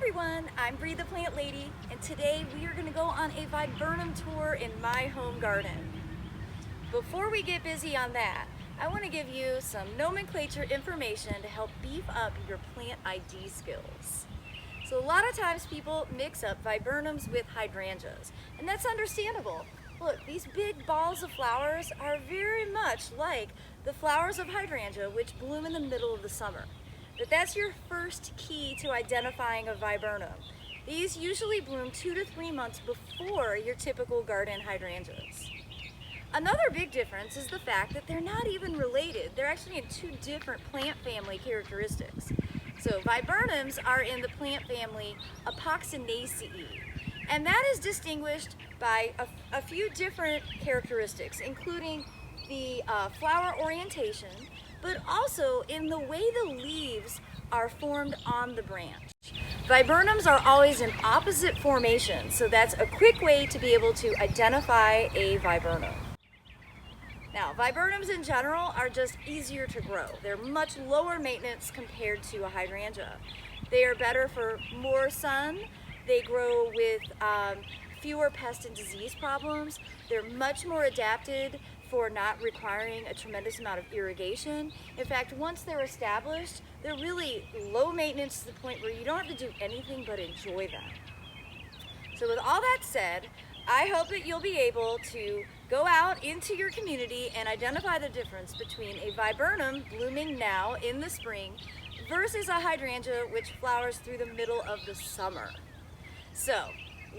everyone, I'm Bree the Plant Lady, and today we are going to go on a viburnum tour in my home garden. Before we get busy on that, I want to give you some nomenclature information to help beef up your plant ID skills. So a lot of times people mix up viburnums with hydrangeas, and that's understandable. Look, these big balls of flowers are very much like the flowers of hydrangea, which bloom in the middle of the summer. But that's your first key to identifying a viburnum. These usually bloom 2 to 3 months before your typical garden hydrangeas. Another big difference is the fact that they're not even related. They're actually in 2 different plant family characteristics. So viburnums are in the plant family Apocynaceae, and that is distinguished by a few different characteristics, including the flower orientation, but also in the way the leaves are formed on the branch. Viburnums are always in opposite formation, so that's a quick way to be able to identify a viburnum. Now, viburnums in general are just easier to grow. They're much lower maintenance compared to a hydrangea. They are better for more sun. They grow with fewer pest and disease problems. They're much more adapted for not requiring a tremendous amount of irrigation. In fact, once they're established, they're really low maintenance to the point where you don't have to do anything but enjoy them. So with all that said, I hope that you'll be able to go out into your community and identify the difference between a viburnum blooming now in the spring versus a hydrangea which flowers through the middle of the summer. So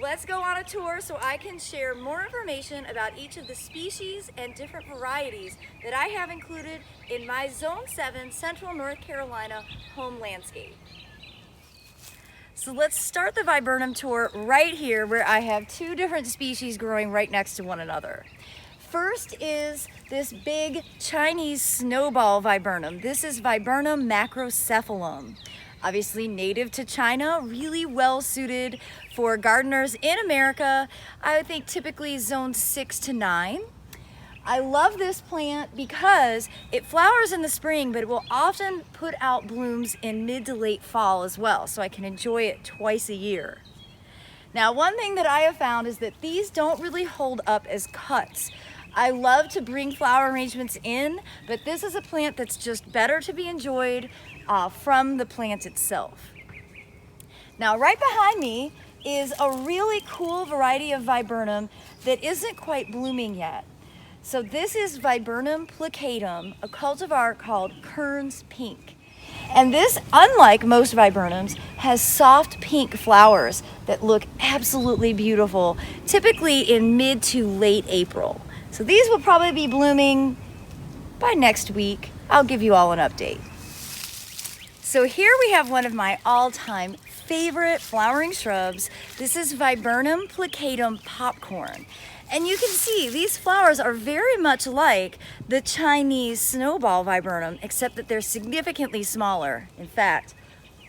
let's go on a tour so I can share more information about each of the species and different varieties that I have included in my Zone 7 Central North Carolina home landscape. So let's start the viburnum tour right here where I have 2 different species growing right next to one another. First is this big Chinese snowball viburnum. This is Viburnum macrophelalum. Obviously native to China, really well suited for gardeners in America. I would think typically zone 6 to 9. I love this plant because it flowers in the spring, but it will often put out blooms in mid to late fall as well, so I can enjoy it twice a year. Now, one thing that I have found is that these don't really hold up as cuts. I love to bring flower arrangements in, but this is a plant that's just better to be enjoyed from the plant itself. Now, right behind me is a really cool variety of viburnum that isn't quite blooming yet. So this is Viburnum plicatum, a cultivar called Kern's Pink. And this, unlike most viburnums, has soft pink flowers that look absolutely beautiful, typically in mid to late April. So these will probably be blooming by next week. I'll give you all an update. So here we have one of my all-time favorite flowering shrubs. This is Viburnum plicatum popcorn. And you can see these flowers are very much like the Chinese snowball viburnum, except that they're significantly smaller. In fact,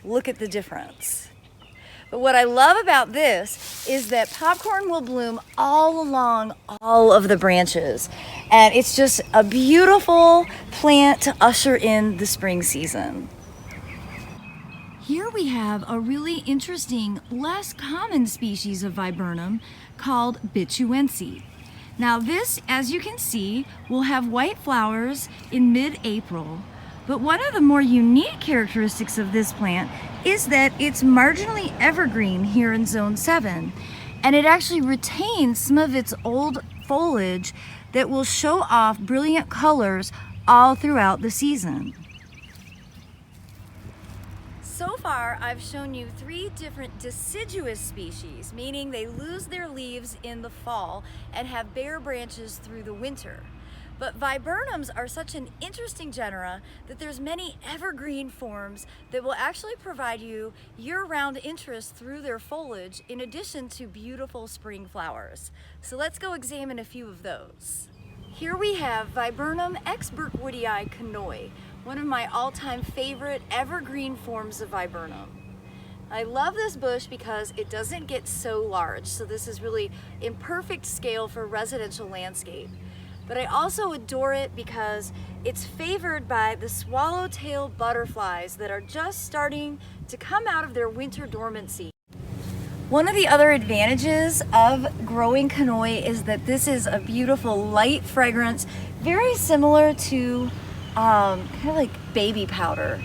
look at the difference. But what I love about this is that popcorn will bloom all along all of the branches. And it's just a beautiful plant to usher in the spring season. Here we have a really interesting, less common species of viburnum called bitchuense. Now this, as you can see, will have white flowers in mid-April, but one of the more unique characteristics of this plant is that it's marginally evergreen here in Zone 7, and it actually retains some of its old foliage that will show off brilliant colors all throughout the season. So far, I've shown you 3 different deciduous species, meaning they lose their leaves in the fall and have bare branches through the winter. But viburnums are such an interesting genera that there's many evergreen forms that will actually provide you year-round interest through their foliage in addition to beautiful spring flowers. So let's go examine a few of those. Here we have Viburnum exburkwoodii kanoi, one of my all-time favorite evergreen forms of viburnum. I love this bush because it doesn't get so large, so this is really in perfect scale for residential landscape. but I also adore it because it's favored by the swallowtail butterflies that are just starting to come out of their winter dormancy. One of the other advantages of growing Kanoi is that this is a beautiful light fragrance, very similar to kind of like baby powder.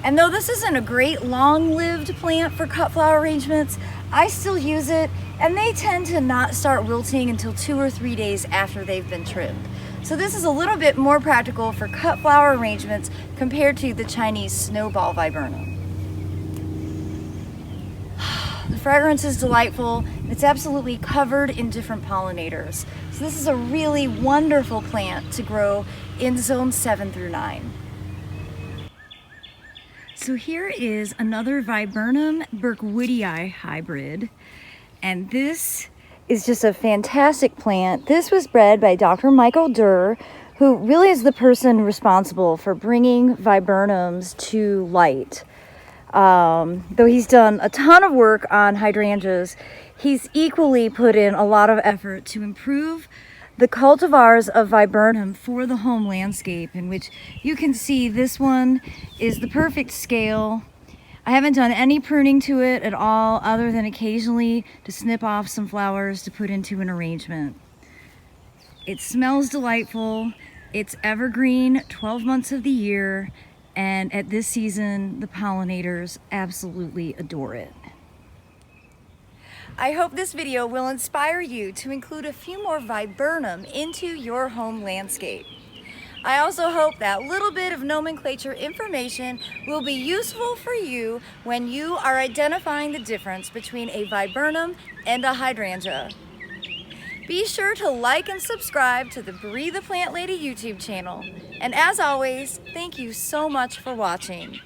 And though this isn't a great long-lived plant for cut flower arrangements, I still use it, and they tend to not start wilting until 2 or 3 days after they've been trimmed. So this is a little bit more practical for cut flower arrangements compared to the Chinese Snowball Viburnum. The fragrance is delightful. It's absolutely covered in different pollinators. So this is a really wonderful plant to grow in zones 7 through 9. So here is another Viburnum Burkwoodii hybrid, and this is just a fantastic plant. This was bred by Dr. Michael Durr, who really is the person responsible for bringing viburnums to light. Though he's done a ton of work on hydrangeas, he's equally put in a lot of effort to improve the cultivars of viburnum for the home landscape, in which you can see this one is the perfect scale. I haven't done any pruning to it at all, other than occasionally to snip off some flowers to put into an arrangement. It smells delightful. It's evergreen 12 months of the year, and at this season, the pollinators absolutely adore it. I hope this video will inspire you to include a few more viburnum into your home landscape. I also hope that little bit of nomenclature information will be useful for you when you are identifying the difference between a viburnum and a hydrangea. Be sure to like and subscribe to the Breathe the Plant Lady YouTube channel. And as always, thank you so much for watching.